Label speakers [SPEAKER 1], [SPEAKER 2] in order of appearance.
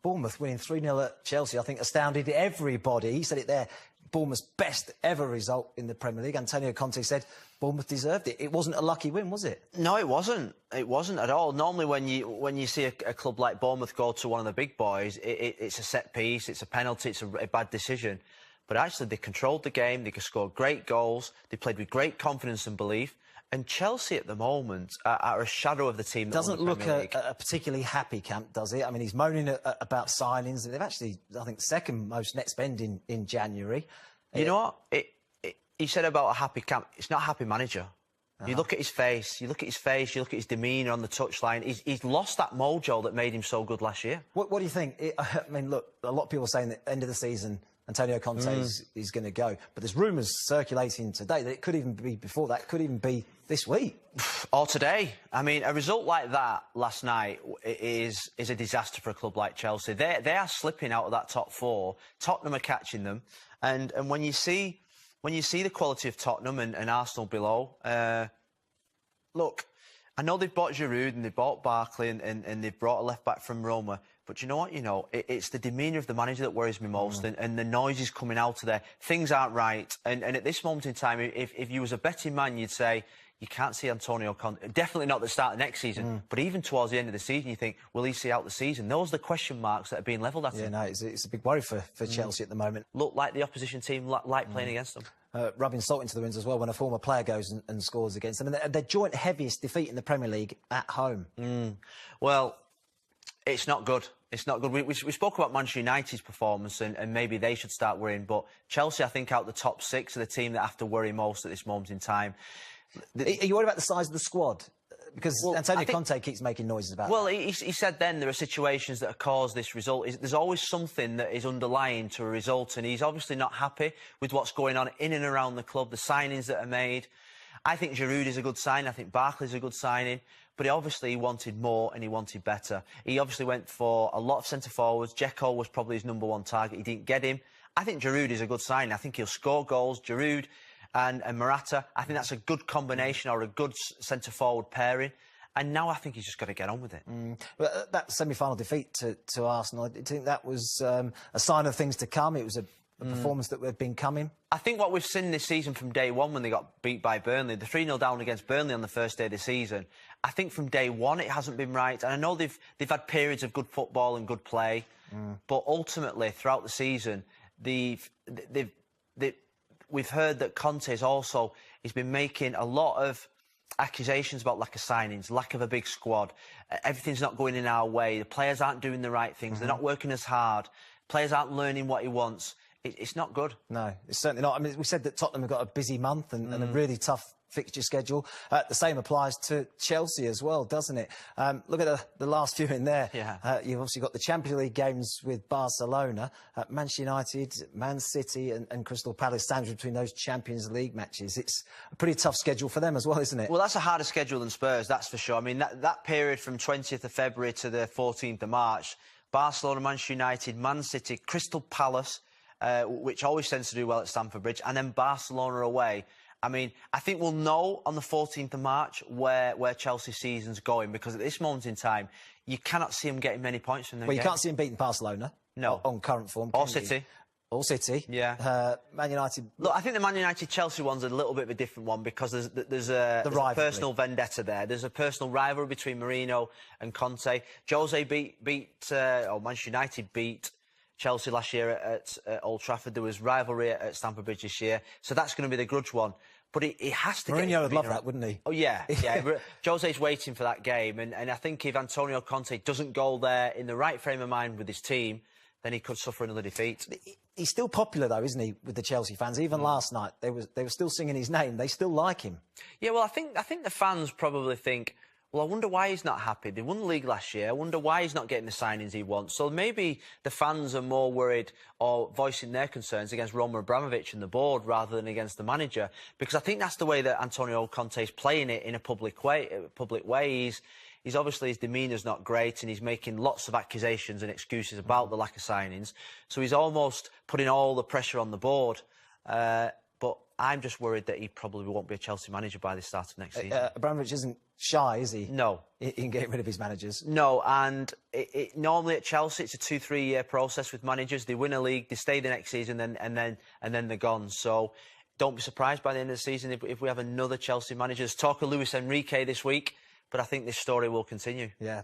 [SPEAKER 1] Bournemouth winning 3-0 at Chelsea, I think, astounded everybody. He said it there, Bournemouth's best ever result in the Premier League. Antonio Conte said Bournemouth deserved it. It wasn't a lucky win, was it?
[SPEAKER 2] No, it wasn't. It wasn't at all. Normally, when you see a club like Bournemouth go to one of the big boys, it's a set piece, it's a penalty, it's a bad decision. But actually, they controlled the game. They scored great goals. They played with great confidence and belief. And Chelsea at the moment are a shadow of the team.
[SPEAKER 1] Doesn't look a particularly happy camp, does it? I mean, he's moaning about signings. They've actually, I think, second most net spend in January.
[SPEAKER 2] You know what? He said about a happy camp. It's not a happy manager. You look at his face. You look at his demeanour on the touchline. He's lost that mojo that made him so good last year.
[SPEAKER 1] What do you think? I mean, look, a lot of people are saying that at the end of the season, Antonio Conte is going to go. But there's rumours circulating today that it could even be before that, could even be this week.
[SPEAKER 2] Or today. I mean, a result like that last night is a disaster for a club like Chelsea. They are slipping out of that top four. Tottenham are catching them. And when you see the quality of Tottenham and Arsenal below, look, I know they've bought Giroud and they've bought Barkley and they've brought a left-back from Roma. But you know what? It's the demeanour of the manager that worries me most, and the noises coming out of there. Things aren't right. And at this moment in time, if you was a betting man, you'd say, you can't see Antonio Conte. Definitely not at the start of next season, but even towards the end of the season, you think, will he see out the season? Those are the question marks that are being levelled at him.
[SPEAKER 1] Yeah, no, it's a big worry for Chelsea at the moment.
[SPEAKER 2] Look like the opposition team, like playing against them.
[SPEAKER 1] Rubbing salt into the winds as well when a former player goes and scores against them. And their joint heaviest defeat in the Premier League at home.
[SPEAKER 2] Well, it's not good. It's not good. We spoke about Manchester United's performance and maybe they should start worrying. But Chelsea, I think, out the top six are the team that have to worry most at this moment in time.
[SPEAKER 1] Are you worried about the size of the squad? Because Antonio Conte keeps making noises about
[SPEAKER 2] Well, he said then there are situations that have caused this result. There's always something that is underlying to a result, and he's obviously not happy with what's going on in and around the club, the signings that are made. I think Giroud is a good sign. I think Barkley's a good signing. But he wanted more and he wanted better. He obviously went for a lot of centre-forwards. Dzeko was probably his #1 target. He didn't get him. I think Giroud is a good sign. I think he'll score goals. Giroud and Morata, I think that's a good combination or a good centre-forward pairing. And now I think he's just got to get on with it.
[SPEAKER 1] Well, that semi-final defeat to Arsenal, I think that was a sign of things to come. It was a performance that had been coming.
[SPEAKER 2] I think what we've seen this season from day one when they got beat by Burnley, the 3-0 down against Burnley on the first day of the season, I think from day one it hasn't been right. And I know they've had periods of good football and good play, but ultimately throughout the season, we've heard that Conte he's been making a lot of accusations about lack of signings, lack of a big squad. Everything's not going in our way. The players aren't doing the right things. They're not working as hard. Players aren't learning what he wants. It's not good. No, it's certainly not. I mean, we said that Tottenham have got a busy month and a really tough fixture schedule. The same applies to Chelsea as well, doesn't it? Look at the last few in there.
[SPEAKER 1] Yeah. You've obviously got the Champions League games with Barcelona, Manchester United, Man City and Crystal Palace sandwiched between those Champions League matches. It's a pretty tough schedule for them as well, isn't it?
[SPEAKER 2] Well, that's a harder schedule than Spurs, that's for sure. I mean, that period from 20th of February to the 14th of March, Barcelona, Manchester United, Man City, Crystal Palace, which always tends to do well at Stamford Bridge, and then Barcelona away. I mean, I think we'll know on the 14th of March where Chelsea's season's going, because at this moment in time, you cannot see them getting many points from them.
[SPEAKER 1] Well, you can't see them beating Barcelona.
[SPEAKER 2] No.
[SPEAKER 1] On current form.
[SPEAKER 2] Or City.
[SPEAKER 1] Or City.
[SPEAKER 2] Yeah.
[SPEAKER 1] Man United.
[SPEAKER 2] Look, I think the Man United-Chelsea one's a little bit of a different one because there's a personal vendetta there. There's a personal rivalry between Mourinho and Conte. Manchester United beat Chelsea last year at Old Trafford. There was rivalry at Stamford Bridge this year. So that's going to be the grudge one. But he has to
[SPEAKER 1] Mourinho would love that, wouldn't he?
[SPEAKER 2] Oh, yeah. Yeah. Jose's waiting for that game. And I think if Antonio Conte doesn't go there in the right frame of mind with his team, then he could suffer another defeat.
[SPEAKER 1] He's still popular, though, isn't he, with the Chelsea fans? Even last night, they were still singing his name. They still like him.
[SPEAKER 2] Yeah, well, I think the fans probably think, well, I wonder why he's not happy. They won the league last year. I wonder why he's not getting the signings he wants. So maybe the fans are more worried or voicing their concerns against Roman Abramovich and the board rather than against the manager. Because I think that's the way that Antonio Conte is playing it in a public way. He's obviously, his demeanour's not great and he's making lots of accusations and excuses about the lack of signings. So he's almost putting all the pressure on the board. But I'm just worried that he probably won't be a Chelsea manager by the start of next season.
[SPEAKER 1] Abramovich isn't shy, is he?
[SPEAKER 2] No.
[SPEAKER 1] In getting rid of his managers.
[SPEAKER 2] No, and normally at Chelsea it's a 2-3 year process with managers. They win a league, they stay the next season, and then they're gone. So don't be surprised by the end of the season if we have another Chelsea manager. There's talk of Luis Enrique this week, but I think this story will continue.
[SPEAKER 1] Yeah.